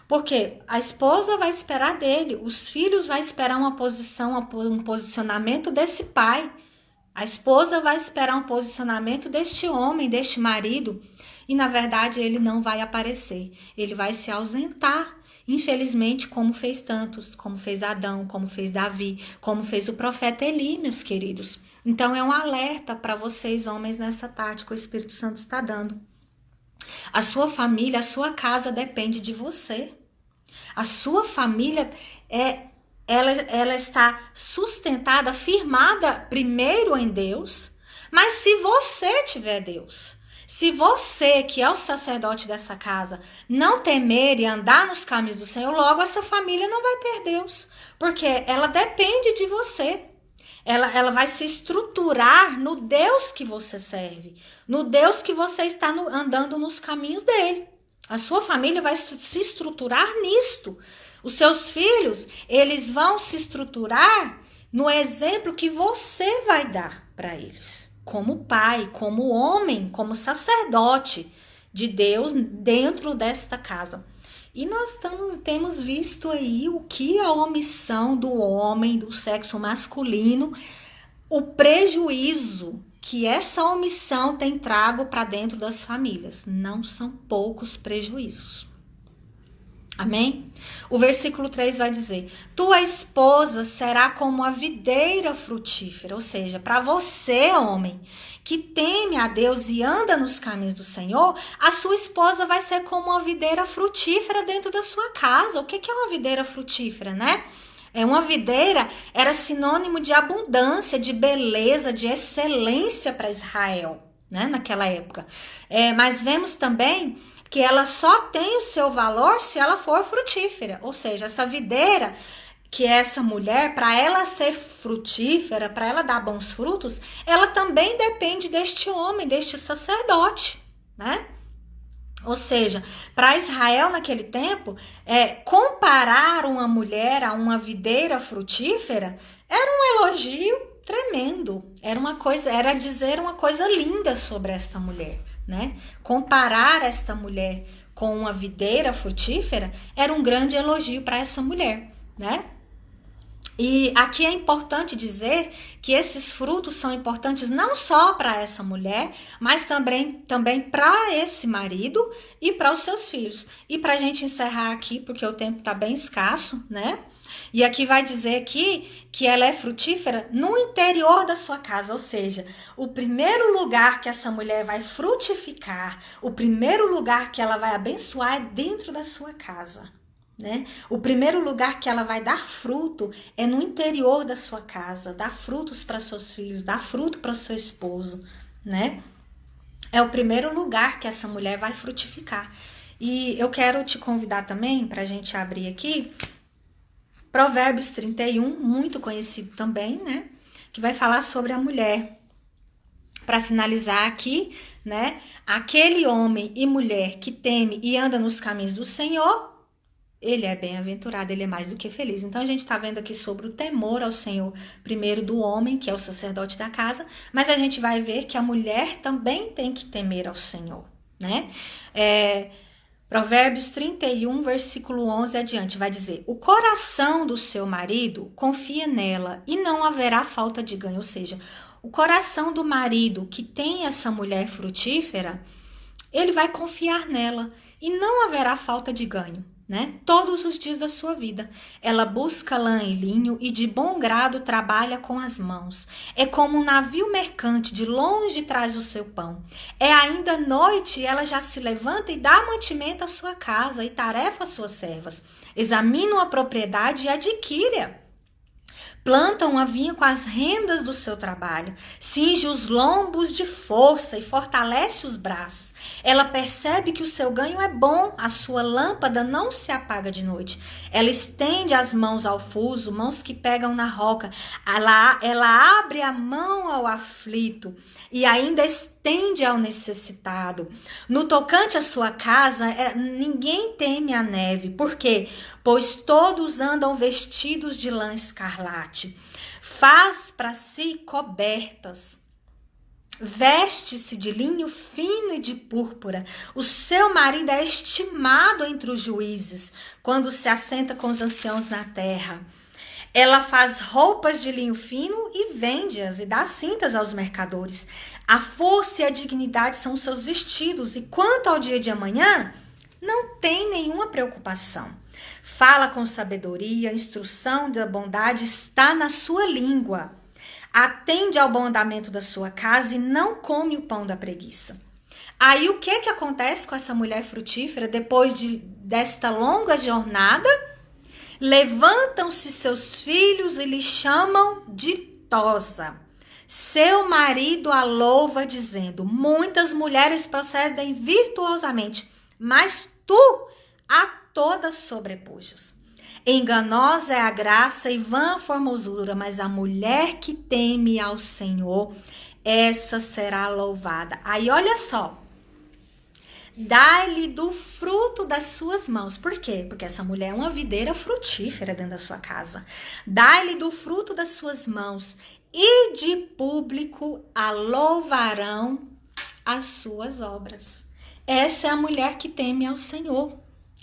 Porque a esposa vai esperar dele, os filhos vão esperar uma posição, um posicionamento desse pai, a esposa vai esperar um posicionamento deste homem, deste marido, e na verdade ele não vai aparecer, ele vai se ausentar. Infelizmente, como fez tantos, como fez Adão, como fez Davi, como fez o profeta Eli, meus queridos. Então, é um alerta para vocês, homens, nessa tarde que o Espírito Santo está dando. A sua família, a sua casa depende de você. A sua família, ela está sustentada, firmada primeiro em Deus, mas se você tiver Deus, se você, que é o sacerdote dessa casa, não temer e andar nos caminhos do Senhor, logo essa família não vai ter Deus, porque ela depende de você. Ela vai se estruturar no Deus que você serve, no Deus que você está andando nos caminhos dele. A sua família vai se estruturar nisto. Os seus filhos, eles vão se estruturar no exemplo que você vai dar para eles. Como pai, como homem, como sacerdote de Deus dentro desta casa. E nós temos visto aí o que a omissão do homem, do sexo masculino, o prejuízo que essa omissão tem trago para dentro das famílias. Não são poucos prejuízos. Amém? O versículo 3 vai dizer: tua esposa será como a videira frutífera. Ou seja, para você, homem, que teme a Deus e anda nos caminhos do Senhor, a sua esposa vai ser como uma videira frutífera dentro da sua casa. O que é uma videira frutífera, né? Uma videira era sinônimo de abundância, de beleza, de excelência para Israel, né, naquela época. Mas vemos também que ela só tem o seu valor se ela for frutífera. Ou seja, essa videira, que é essa mulher, para ela ser frutífera, para ela dar bons frutos, ela também depende deste homem, deste sacerdote, né? Ou seja, para Israel naquele tempo, comparar uma mulher a uma videira frutífera era um elogio tremendo. Era dizer uma coisa linda sobre esta mulher, né? Comparar esta mulher com uma videira frutífera era um grande elogio para essa mulher, né? E aqui é importante dizer que esses frutos são importantes não só para essa mulher, mas também para esse marido e para os seus filhos. E para a gente encerrar aqui, porque o tempo está bem escasso, né? E aqui vai dizer aqui que ela é frutífera no interior da sua casa, ou seja, o primeiro lugar que essa mulher vai frutificar, o primeiro lugar que ela vai abençoar é dentro da sua casa. Né? O primeiro lugar que ela vai dar fruto é no interior da sua casa, dar frutos para seus filhos, dar fruto para o seu esposo, né? É o primeiro lugar que essa mulher vai frutificar. E eu quero te convidar também para a gente abrir aqui Provérbios 31, muito conhecido também, né? Que vai falar sobre a mulher. Para finalizar aqui, né? Aquele homem e mulher que teme e anda nos caminhos do Senhor, ele é bem-aventurado, ele é mais do que feliz. Então, a gente está vendo aqui sobre o temor ao Senhor, primeiro do homem, que é o sacerdote da casa, mas a gente vai ver que a mulher também tem que temer ao Senhor, né? Provérbios 31, versículo 11 adiante, vai dizer: o coração do seu marido confia nela e não haverá falta de ganho. Ou seja, o coração do marido que tem essa mulher frutífera, ele vai confiar nela e não haverá falta de ganho. Né? Todos os dias da sua vida. Ela busca lã e linho e de bom grado trabalha com as mãos. É como um navio mercante, de longe traz o seu pão. É ainda noite e ela já se levanta e dá mantimento à sua casa e tarefa às suas servas. Examina a propriedade e adquire-a. Planta uma vinha com as rendas do seu trabalho, cinge os lombos de força e fortalece os braços. Ela percebe que o seu ganho é bom, a sua lâmpada não se apaga de noite. Ela estende as mãos ao fuso, mãos que pegam na roca. Ela abre a mão ao aflito e ainda estende ao necessitado. No tocante à sua casa, ninguém teme a neve. Por quê? Pois todos andam vestidos de lã escarlate. Faz para si cobertas. Veste-se de linho fino e de púrpura. O seu marido é estimado entre os juízes, quando se assenta com os anciãos na terra. Ela faz roupas de linho fino e vende-as e dá cintas aos mercadores. A força e a dignidade são os seus vestidos, e quanto ao dia de amanhã, não tem nenhuma preocupação. Fala com sabedoria, a instrução da bondade está na sua língua. Atende ao bom andamento da sua casa e não come o pão da preguiça. Aí o que acontece com essa mulher frutífera depois desta longa jornada? Levantam-se seus filhos e lhe chamam ditosa. Seu marido a louva dizendo: muitas mulheres procedem virtuosamente, mas tu a todas sobrepujas. Enganosa é a graça e vã a formosura, mas a mulher que teme ao Senhor, essa será louvada. Aí olha só, dá-lhe do fruto das suas mãos. Por quê? Porque essa mulher é uma videira frutífera dentro da sua casa. Dá-lhe do fruto das suas mãos e de público a louvarão as suas obras. Essa é a mulher que teme ao Senhor.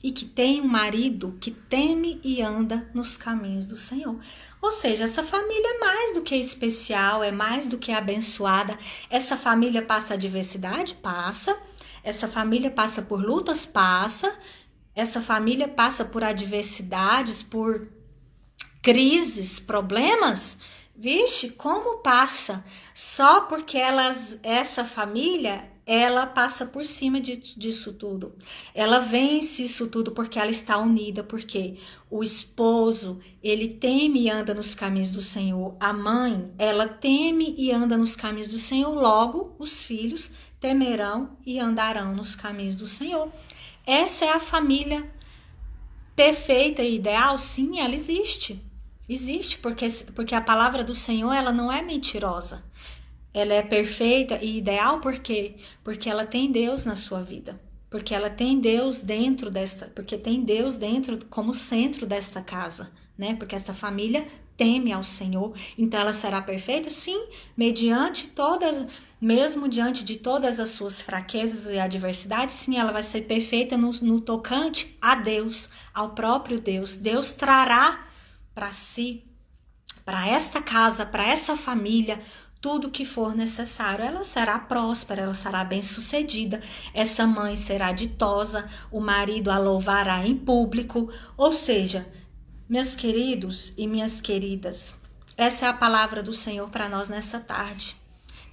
e que tem um marido que teme e anda nos caminhos do Senhor. Ou seja, essa família é mais do que especial, é mais do que abençoada. Essa família passa adversidade? Passa. Essa família passa por lutas? Passa. Essa família passa por adversidades, por crises, problemas? Vixe, como passa? Só porque essa família, ela passa por cima disso tudo. Ela vence isso tudo porque ela está unida, porque o esposo, ele teme e anda nos caminhos do Senhor. A mãe, ela teme e anda nos caminhos do Senhor. Logo, os filhos temerão e andarão nos caminhos do Senhor. Essa é a família perfeita e ideal? Sim, ela existe. Existe, porque a palavra do Senhor, ela não é mentirosa. Ela é perfeita e ideal porque ela tem Deus na sua vida. Porque ela tem Deus porque tem Deus dentro como centro desta casa, né? Porque essa família teme ao Senhor, então ela será perfeita? Sim, mesmo diante de todas as suas fraquezas e adversidades, sim, ela vai ser perfeita no tocante a Deus, ao próprio Deus. Deus trará para si, para esta casa, para essa família, tudo que for necessário. Ela será próspera, ela será bem-sucedida, essa mãe será ditosa, o marido a louvará em público. Ou seja, meus queridos e minhas queridas, essa é a palavra do Senhor para nós nessa tarde.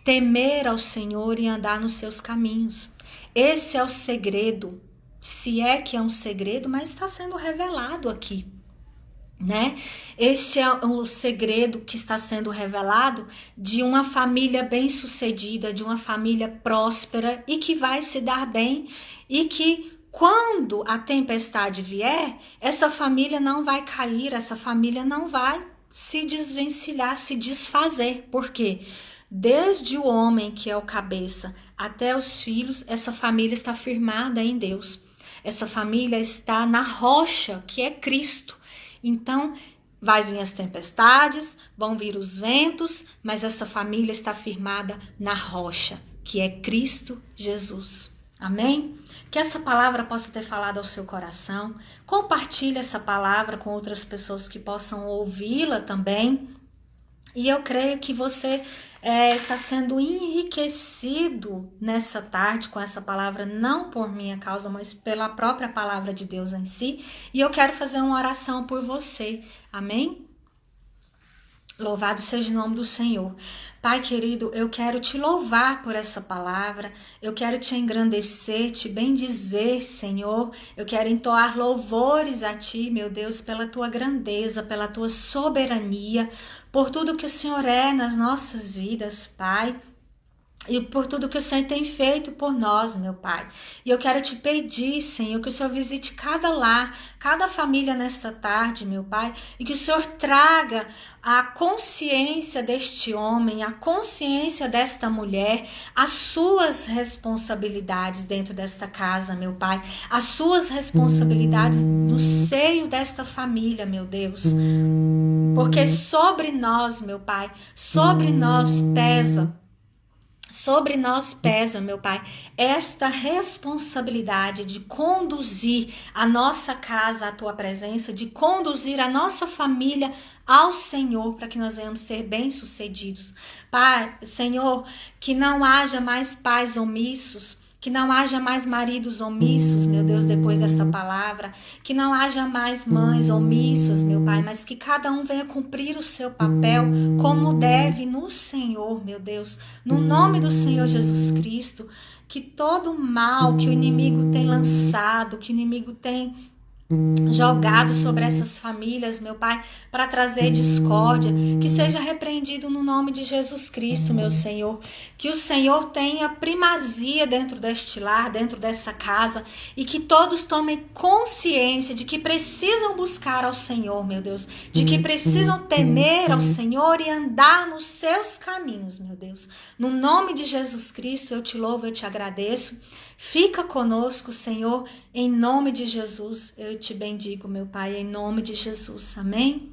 Temer ao Senhor e andar nos seus caminhos. Esse é o segredo, se é que é um segredo, mas está sendo revelado aqui, né? Este é o segredo que está sendo revelado de uma família bem-sucedida, de uma família próspera e que vai se dar bem, e que quando a tempestade vier, essa família não vai cair, essa família não vai se desvencilhar, se desfazer. Por quê? Desde o homem, que é o cabeça, até os filhos, essa família está firmada em Deus. Essa família está na rocha, que é Cristo. Então, vai vir as tempestades, vão vir os ventos, mas essa família está firmada na rocha, que é Cristo Jesus. Amém? Que essa palavra possa ter falado ao seu coração. Compartilhe essa palavra com outras pessoas que possam ouvi-la também. E eu creio que você está sendo enriquecido nessa tarde com essa palavra, não por minha causa, mas pela própria palavra de Deus em si. E eu quero fazer uma oração por você. Amém? Louvado seja o nome do Senhor. Pai querido, eu quero te louvar por essa palavra, eu quero te engrandecer, te bendizer, Senhor. Eu quero entoar louvores a ti, meu Deus, pela tua grandeza, pela tua soberania, por tudo que o Senhor é nas nossas vidas, Pai. E por tudo que o Senhor tem feito por nós, meu Pai. E eu quero te pedir, Senhor, que o Senhor visite cada lar, cada família nesta tarde, meu Pai. E que o Senhor traga a consciência deste homem, a consciência desta mulher, as suas responsabilidades dentro desta casa, meu Pai. As suas responsabilidades no seio desta família, meu Deus. Porque sobre nós, meu Pai, sobre nós pesa. Sobre nós pesa, meu Pai, esta responsabilidade de conduzir a nossa casa à Tua presença, de conduzir a nossa família ao Senhor, para que nós venhamos ser bem-sucedidos. Pai, Senhor, que não haja mais pais omissos, que não haja mais maridos omissos, meu Deus, depois desta palavra, que não haja mais mães omissas, meu Pai, mas que cada um venha cumprir o seu papel como deve no Senhor, meu Deus, no nome do Senhor Jesus Cristo. Que todo mal que o inimigo tem lançado, que o inimigo tem jogado sobre essas famílias, meu Pai, para trazer discórdia, que seja repreendido no nome de Jesus Cristo, meu Senhor. Que o Senhor tenha primazia dentro deste lar, dentro dessa casa, e que todos tomem consciência de que precisam buscar ao Senhor, meu Deus, de que precisam temer ao Senhor e andar nos seus caminhos, meu Deus. No nome de Jesus Cristo, eu te louvo, eu te agradeço. Fica conosco, Senhor, em nome de Jesus. Eu te bendigo, meu Pai, em nome de Jesus. Amém?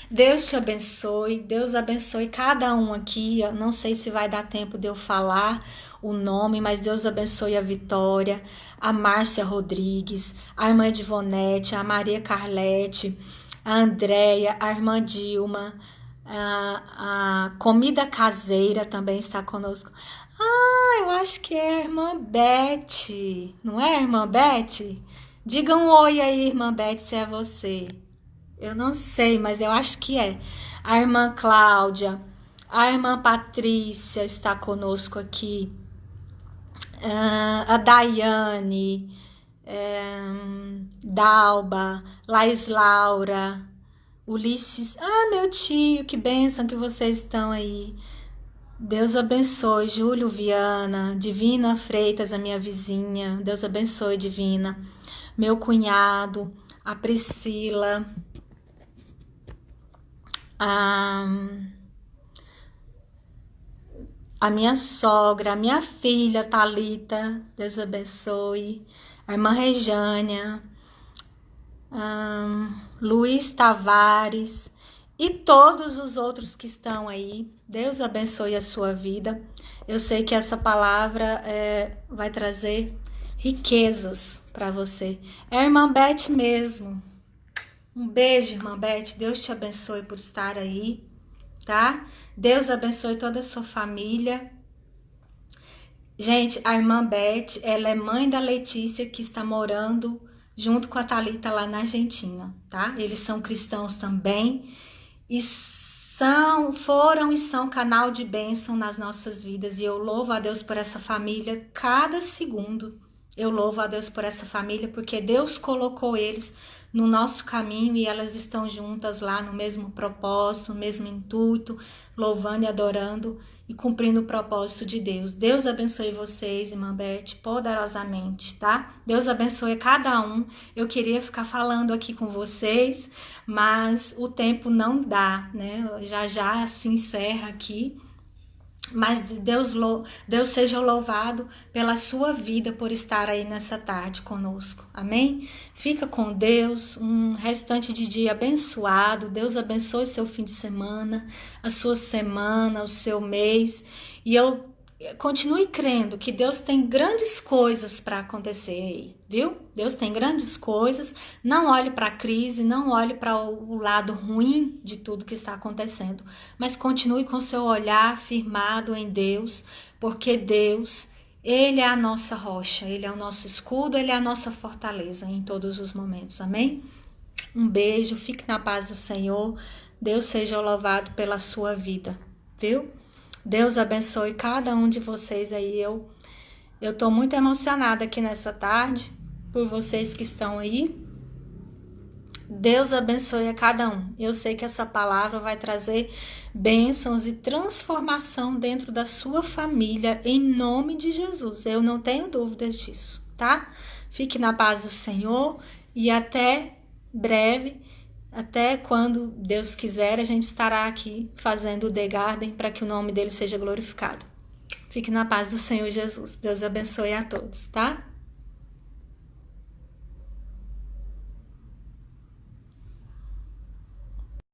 Deus te abençoe, Deus abençoe cada um aqui. Eu não sei se vai dar tempo de eu falar o nome, mas Deus abençoe a Vitória, a Márcia Rodrigues, a irmã Divonete, a Maria Carlete, a Andréia, a irmã Dilma, a Comida Caseira também está conosco. Eu acho que é a irmã Beth, não é, irmã Beth? Diga um oi aí, irmã Beth, se é você. Eu não sei, mas eu acho que é. A irmã Cláudia, a irmã Patrícia está conosco aqui. A Daiane, Dalba, Laís Laura, Ulisses. Meu tio, que bênção que vocês estão aí. Deus abençoe, Júlio Viana, Divina Freitas, a minha vizinha. Deus abençoe, Divina. Meu cunhado, a Priscila, a minha sogra, a minha filha, Thalita. Deus abençoe. A irmã Rejânia, Luiz Tavares e todos os outros que estão aí. Deus abençoe a sua vida. Eu sei que essa palavra vai trazer riquezas para você. É a irmã Beth mesmo. Um beijo, irmã Beth. Deus te abençoe por estar aí, tá? Deus abençoe toda a sua família. Gente, a irmã Beth, ela é mãe da Letícia, que está morando junto com a Thalita lá na Argentina, tá? Eles são cristãos também e foram e são canal de bênção nas nossas vidas, e eu louvo a Deus por essa família cada segundo. Eu louvo a Deus por essa família, porque Deus colocou eles no nosso caminho e elas estão juntas lá no mesmo propósito, no mesmo intuito, louvando e adorando e cumprindo o propósito de Deus. Deus abençoe vocês, irmã Beth, poderosamente, tá? Deus abençoe cada um. Eu queria ficar falando aqui com vocês, mas o tempo não dá, né? Já se encerra aqui. Mas Deus seja louvado pela sua vida, por estar aí nessa tarde conosco. Amém? Fica com Deus, um restante de dia abençoado. Deus abençoe o seu fim de semana, a sua semana, o seu mês. E eu continue crendo que Deus tem grandes coisas para acontecer aí, viu? Deus tem grandes coisas. Não olhe para a crise, não olhe para o lado ruim de tudo que está acontecendo, mas continue com seu olhar firmado em Deus, porque Deus, Ele é a nossa rocha, Ele é o nosso escudo, Ele é a nossa fortaleza em todos os momentos. Amém? Um beijo, fique na paz do Senhor. Deus seja louvado pela sua vida, viu? Deus abençoe cada um de vocês aí. Eu tô muito emocionada aqui nessa tarde por vocês que estão aí. Deus abençoe a cada um. Eu sei que essa palavra vai trazer bênçãos e transformação dentro da sua família, em nome de Jesus. Eu não tenho dúvidas disso, tá? Fique na paz do Senhor e até breve. Até quando Deus quiser, a gente estará aqui fazendo o The Garden para que o nome dele seja glorificado. Fique na paz do Senhor Jesus. Deus abençoe a todos, tá?